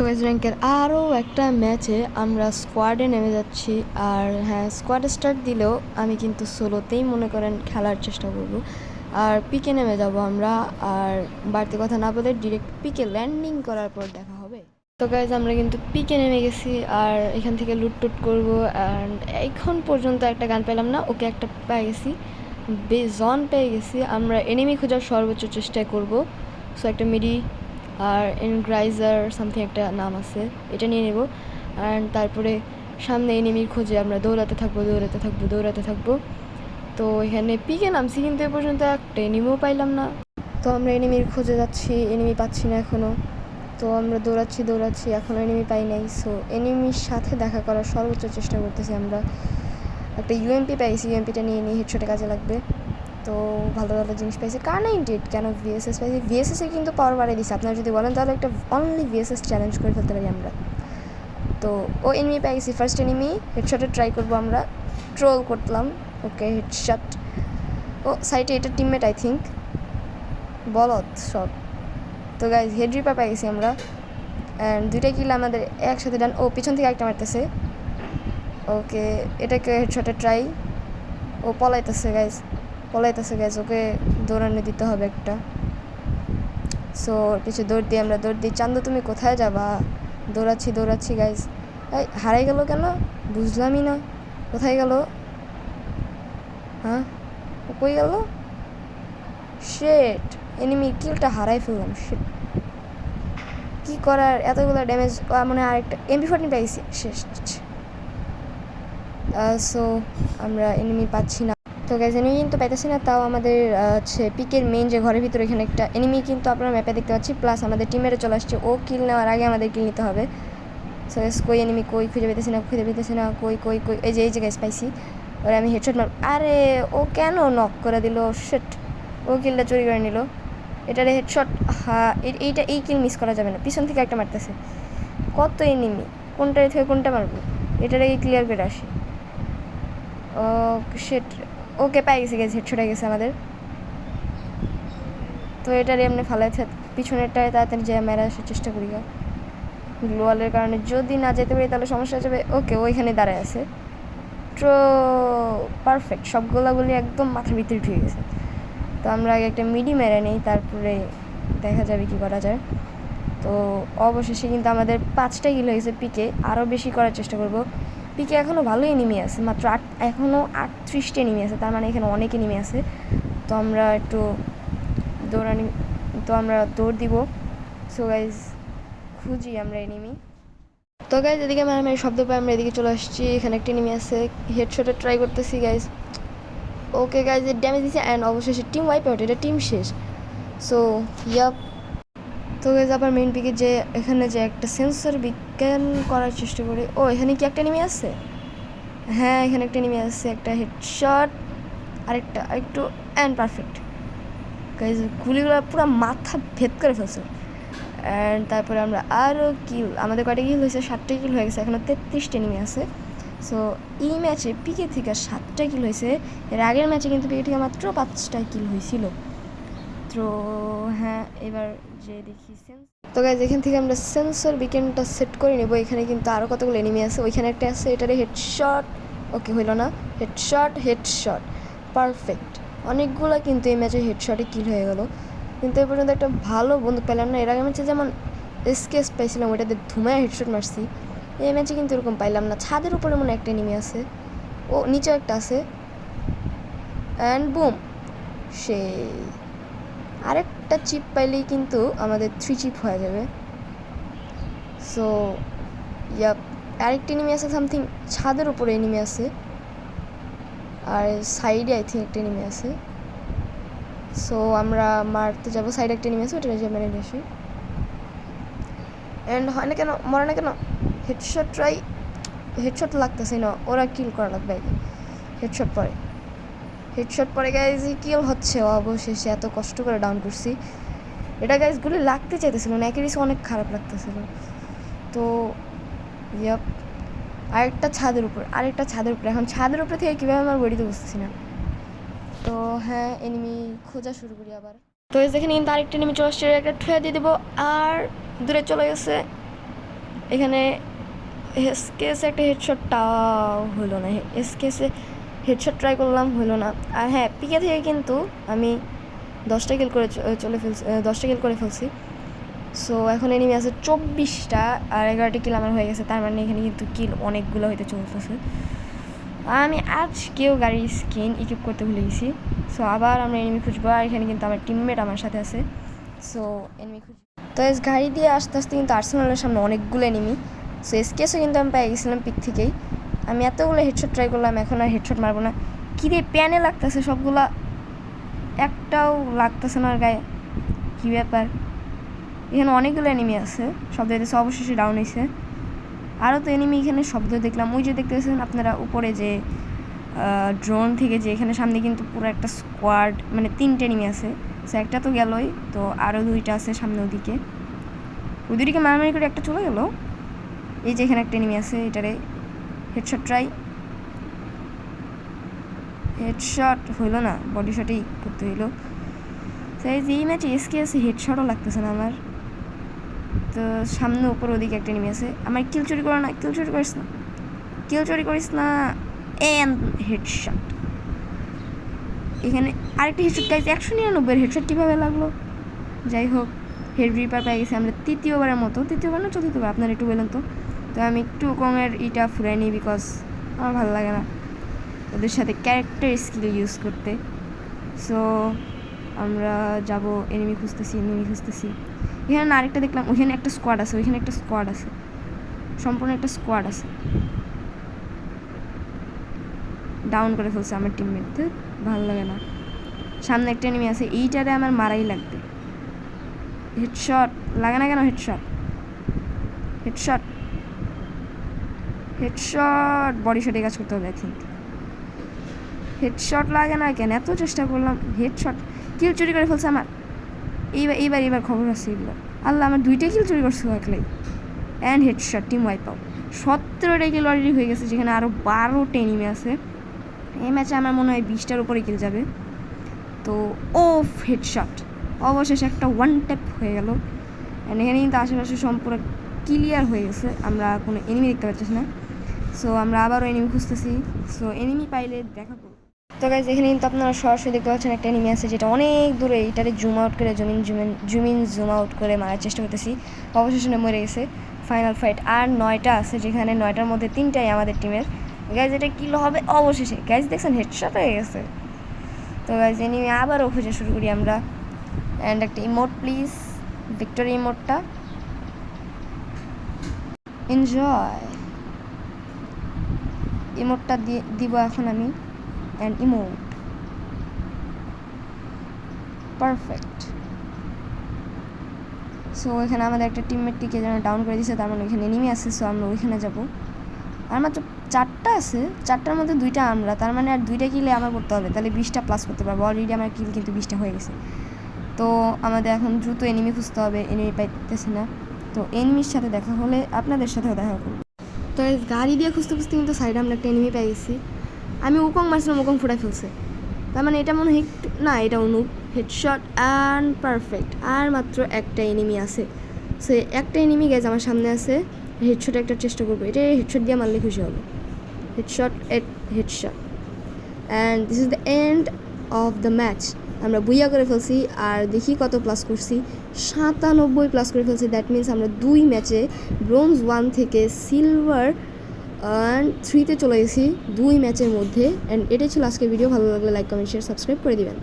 তো গাইস র্যাঙ্কের আরও একটা ম্যাচে আমরা স্কোয়াডে নেমে যাচ্ছি। আর হ্যাঁ, স্কোয়াডে স্টার্ট দিলেও আমি কিন্তু সোলোতেই মনে করেন খেলার চেষ্টা করব। আর পিকে নেমে যাব আমরা। আর বাড়তি কথা না বলে ডিরেক্ট পিকে ল্যান্ডিং করার পর দেখা হবে। তো গাইজ আমরা কিন্তু পিকে নেমে গেছি আর এখান থেকে লুটটুট করবো। অ্যান্ড এখন পর্যন্ত একটা গান পেলাম না, ওকে একটা পেয়ে গেছি, বেজন পেয়ে গেছি। আমরা এনিমি খোঁজার সর্বোচ্চ চেষ্টা করব। সো একটা মিডি আর এনগ্রাইজার সামথিং একটা নাম আছে, এটা নিয়ে নেব। অ্যান্ড তারপরে সামনে এনিমির খোঁজে আমরা দৌড়াতে থাকবো। তো এখানে পিকে নামছি কিন্তু এ পর্যন্ত একটা এনিমিও পাইলাম না। তো আমরা এনিমির খোঁজে যাচ্ছি, এনিমি পাচ্ছি না এখনও। তো আমরা দৌড়াচ্ছি, এখনও এনিমি পাই নাই। সো এনিমির সাথে দেখা করার সর্বোচ্চ চেষ্টা করতেছি আমরা। একটা ইউএমপি পাইছি, ইউএমপিটা নিয়ে নিয়ে হেডশটে কাজে লাগবে। তো ভালো জিনিস পাইছি। কার 98 কেন ভিএসএস পাইছি, ভিএসএসের কিন্তু পাওয়ার বাড়িয়ে দিচ্ছে। আপনারা যদি বলেন তাহলে একটা অনলি ভিএসএস চ্যালেঞ্জ করে ফেলতে পারি আমরা। তো ও এনিমি পাই গেছি, ফার্স্ট এনিমি হেডশটে ট্রাই করবো আমরা। ট্রোল করলাম, ওকে হেডশট। ও সাইটে এটা টিমমেট আই থিঙ্ক, বলত সব। তো গাইজ হেড রিপার পাই গেছি আমরা। অ্যান্ড দুইটা কিল আমাদের একসাথে ডান। ও পিছন থেকে একটা মারতেছে, ওকে এটাকে হেডশটে ট্রাই। ও পলাইতেছে গাইজ, ওকে দৌড়ানো দিতে হবে একটা। সো পিছু দৌড় দিই। চান্দু তুমি কোথায় যাবা? দৌড়াচ্ছি গাইজ। এই হারাই গেল কেন বুঝলামই না, কোথায় গেল? হ্যাঁ ও কই গেল? শেট, এনিমি কিলটা হারাই ফেললাম। শেট, কী করার, এতগুলো ড্যামেজ। মনে হয় আরেকটা MP14 পাইছি, শেষ। সো আমরা এনিমি পাচ্ছি না। তো গাইজ এনিমি কিন্তু পাইতেছি না। তাও আমাদের হচ্ছে পিকের মেইন যে ঘরের ভিতরে এখানে একটা এনিমি কিন্তু আপনারা ম্যাপে দেখতে পাচ্ছি। প্লাস আমাদের টিমেরে চলে আসছে। ও কিল নেওয়ার আগে আমাদের কিল নিতে হবে। সো কই এনিমি, খুঁজে পেতেছি না। কই এই যে গাইজ পাইছি। ওরে আমি হেডশট মার। আরে ও কেন নক করে দিল? শেট, ও কিলটা চুরি করে নিল। এটারে হেডশট। হ্যাঁ, এই কিল মিস করা যাবে না। পিছন থেকে একটা মারতেছে, কত এনিমি, কোনটার থেকে কোনটা মারবো? এটারে ক্লিয়ার করে আসি। ও শেট, ওকে পাই গেছে হেডশট হয়ে গেছে আমাদের। তো এটারে এমনি ফালাইছে, পিছনেরটায় তাড়াতাড়ি যে মেরে আসার চেষ্টা করি। গ্লোয়ালের কারণে যদি না যেতে পারি তাহলে সমস্যা হয়ে যাবে। ওকে ওইখানে দাঁড়ায় আছে। ট্রো পারফেক্ট, সব গোলাগুলি একদম মাথার ভিতরে ঢুকে গেছে। তো আমরা আগে একটা মিডি মেরে নেই, তারপরে দেখা যাবে কি করা যায়। তো অবশেষে কিন্তু আমাদের 5টা কিল হয়েছে। পিকে আরও বেশি করার চেষ্টা করব। পিকে এখনও ভালো এনিমি আছে, মাত্র এখনও 38টা এনিমি আছে, তার মানে এখানে অনেক এনিমি আছে। তো আমরা একটু আমরা দৌড় দিব। সো গাইজ খুঁজি আমরা এনিমি। তো গাইজ এদিকে মারামারি শব্দ পাই, আমরা এদিকে চলে আসছি। এখানে একটা এনিমি আছে, হেডশটে ট্রাই করতেছি গাইজ। ওকে গাইজ ড্যামেজ দিচ্ছে। অ্যান্ড অবশেষে টিম ওয়াইপ আউট, এটা টিম শেষ। So yup. তো গাইজ আবার মেইন পিকে যে এখানে যে একটা সেন্সর বিজ্ঞান করার চেষ্টা করি। ও এখানে কি একটা এনিমি আছে? হ্যাঁ এখানে একটা এনিমি আছে, একটা হেডশট, আরেকটু অ্যান্ড পারফেক্ট। গাইজ গুলিগুলো পুরো মাথা ভেদ করে ফেলছে। অ্যান্ড তারপরে আমরা আরও কিল, আমাদের কয়টা কিল হয়েছে? 7টা কিল হয়ে গেছে, এখনও 33টা এনিমি আছে। সো এই ম্যাচে পিকে থেকে 7টা কিল হয়েছে। এর আগের ম্যাচে কিন্তু পিকে থেকে মাত্র 5টা কিল হয়েছিল। তো হ্যাঁ, এবার যে দেখি তো গাইজ এখান থেকে আমরা সেন্সর বিকেনটা সেট করে নেবো। এখানে কিন্তু আরও কতগুলো এনিমি আছে, ওইখানে একটা আছে, এটারে হেডশট। ওকে হইল না, হেডশট পারফেক্ট। অনেকগুলো কিন্তু এই ম্যাচে হেডশটে কিল হয়ে গেল, কিন্তু এ পর্যন্ত একটা ভালো বন্দুক পেলাম না। এর আগে ম্যাচে যেমন এসকেস পাইছিলাম, ওইটাতে ধুমায় হেডশট মারছি। এই ম্যাচে কিন্তু এরকম পাইলাম না। ছাদের উপরে মনে একটা এনিমি আছে, ও নিচেও একটা আছে। অ্যান্ড বুম, সেই আরেকটা চিপ পাইলেই কিন্তু আমাদের 3 চিপ হয়ে যাবে। সো ইয়াপ, আরেকটা এনিমি আছে সামথিং, ছাদের উপরে এনিমি আছে, আর সাইডে আই থিঙ্ক একটা এনিমি আছে। সো আমরা মারতে যাবো, সাইডে একটা এনিমি আছে, ওটা যে মেরে আসি। অ্যান্ড হয় না কেন, মরে না কেন? হেডশট লাগতেছে না, ওরা কিল করা লাগবে আগে। হেডশট পরে গাইজ কিল হচ্ছে অবশেষে। এত কষ্ট করে ডাউন করছি এটা গাইজ, গুলি লাগতে চাইতেছিল না, অ্যাকুরেসি অনেক খারাপ লাগতেছিল। তো ইয়াপ, আরেকটা ছাদের উপর। এখন ছাদের উপরে থেকে কীভাবে আমার বডিতে বুঝতেছি না। তো হ্যাঁ, এনিমি খোঁজা শুরু করি আবার। তো এখানে কিন্তু আরেকটা এনিমি চলে আসছে, একটা ঠুয়া দিয়ে দেবো, আর দূরে চলে গেছে। এখানে এসকেএসে একটা হেডশটটাও হলো না, এসকেএসে হেডশট ট্রাই করলাম, হলো না। আর হ্যাঁ, পিকে থেকে কিন্তু আমি 10টা কিল করে ফেলছি। সো এখন এনিমি আছে 24টা, আর 11টা কিল আমার হয়ে গেছে। তার মানে এখানে কিন্তু কিল অনেকগুলো হইতে চলতেছে। আমি আজকেও গাড়ির স্কিন ইকুইপ করতে ভুলে গেছি। সো আবার আমরা এনিমি খুঁজবো, আর এখানে কিন্তু আমার টিমমেট আমার সাথে আছে। সো এনিমি খুঁজবো। তো গাড়ি দিয়ে আস্তে আস্তে কিন্তু আর্সেনালের সামনে অনেকগুলো এনিমি। সো এসকেএসও কিন্তু আমি পেয়ে গেছিলাম পিক থেকেই। আমি এতগুলো হেডশট ট্রাই করলাম, এখন আর হেডশট মারবো না। কিরে প্যানে লাগতেছে সবগুলা, একটাও লাগতেছে না গায়ে, কী ব্যাপার? এখানে অনেকগুলো এনিমি আছে, শব্দ হইতেছে, অবশেষে ডাউন হয়েছে। আরও তো এনিমি এখানে শব্দ দেখলাম, ওই যে দেখতেছেন আপনারা উপরে যে ড্রোন থেকে, যে এখানে সামনে কিন্তু পুরো একটা স্কোয়াড, মানে 3টে এনিমি আছে। সো একটা তো গেলই, তো আরও 2টা আছে সামনে ওদিকে। ওই দুদিকে মারামারি করে একটা চলে গেল। এই যে এখানে একটা এনিমি আছে, এটারে হেডশট ট্রাই, হেডশট হইল না, বডি শটেই করতে হইলো। তাই এই ম্যাচে এসকেএসে হেডশটও লাগতেছে না আমার। তো সামনে উপর ওদিকে একটা এনিমি আছে, আমার কিল চুরি করো না, কিল চুরি করিস না, এন্ড হেডশট। এখানে আরেকটা হেডশট গাইছে, 199 হেডশট কীভাবে লাগলো? যাই হোক, হেড রিপার পেয়ে গেছি আমরা তৃতীয়বার না চতুর্থবার, আপনারা একটু বলেন তো। তো আমি একটু কমের ইটা ফুরাই নিই, বিকজ আমার ভালো লাগে না ওদের সাথে ক্যারেক্টার স্কিল ইউজ করতে। সো আমরা যাব, এনিমি খুঁজতেছি। এখানে না আরেকটা দেখলাম, ওইখানে একটা স্কোয়াড আছে, সম্পূর্ণ একটা স্কোয়াড আছে। ডাউন করে ফেলছে আমার টিমমেটদের, ভালো লাগে না। সামনে একটা এনিমি আছে, এইটারে আমার মারাই লাগবে। হেডশট লাগে না কেন? হেডশট বডি শটে কাজ করতে হবে। আই থিঙ্ক হেডশট লাগে না কেন? এত চেষ্টা করলাম, হেডশট। কিল চুরি করে ফেলছে আমার। এইবার খবর আছে এগুলো। আল্লাহ, আমার 2টা কিল চুরি করছে একলাই, and headshot, team wipe out. 17টা কিল অলরেডি হয়ে গেছে, যেখানে আরও 12টা এনিমি আছে। এই ম্যাচে আমার মনে হয় 20টার উপরে কিল যাবে। তো হেডশট, অবশেষে একটা ওয়ান ট্যাপ হয়ে গেল। অ্যান্ড এখানে কিন্তু আশেপাশে সম্পূর্ণ ক্লিয়ার হয়ে গেছে, আমরা কোনো এনিমি দেখতে পাচ্ছি না। সো আমরা আবারও এনিমি খুঁজতেছি। সো এনিমি পাইলে দেখা করব। তো গাইজ, এখানে কিন্তু আপনারা সরাসরি দেখতে পাচ্ছেন একটা এনিমি আছে, যেটা অনেক দূরে। এটারে জুম আউট করে মারার চেষ্টা করতেছি। অবশেষে মরে গেছে। ফাইনাল ফাইট আর 9টা আছে, যেখানে 9টার মধ্যে 3টাই আমাদের টিমের। গাইজ, এটা কিল হবে অবশেষে। গাইজ দেখছেন, হেডশট হয়ে গেছে। তো গাইজ, এনিমি আবারও খোঁজা শুরু করি আমরা। অ্যান্ড একটা ইমোট প্লিজ, ভিক্টোরি ইমোটটা এনজয়। ইমোটটা দিব এখন আমি। And emote perfect. সো এখানে আমাদের একটা টিমমেটটিকে যেন ডাউন করে দিয়েছে, তার মানে ওইখানে এনিমি আছে। সো আমরা ওইখানে যাব। আর মাত্র 4টা আছে, 4টার মধ্যে 2টা আমরা, তার মানে আর 2টা কিলে আমার করতে হবে, তাহলে 20টা প্লাস করতে পারবো। অলরেডি আমার কিল কিন্তু 20টা হয়ে গেছে। তো আমাদের এখন দ্রুত এনিমি খুঁজতে হবে, এনিমি পাইতেছি না। তো এনিমির সাথে দেখা হলে আপনাদের সাথেও দেখা করবো। তো গাড়ি দিয়ে খুঁজতে কিন্তু সাইডে আমরা একটা এনিমি পেয়ে গেছি। আমি উকং মারছিলাম, উকং ফুটাই ফেলছে। তার মানে এটা মনে হয় না, এটা অনুপ। Headshot and perfect. আর মাত্র একটা এনিমি আছে। সো একটা এনিমি গাইজ আমার সামনে আছে। হেডশট একটা চেষ্টা করবো, এটা হেডশট দিয়ে মারলে খুশি হবে। Headshot and this is the end of the match. আমরা বুইয়া করে ফেলছি। আর দেখি কত প্লাস করছি, 97 প্লাস করে ফেলছি। দ্যাট মিনস আমরা 2 ম্যাচে ব্রোঞ্জ 1 থেকে সিলভার 3-তে চলে গেছি 2 ম্যাচের মধ্যে। অ্যান্ড এটাই ছিল আজকের ভিডিও। ভালো লাগলে লাইক, কমেন্ট, শেয়ার, সাবস্ক্রাইব করে দিবেন।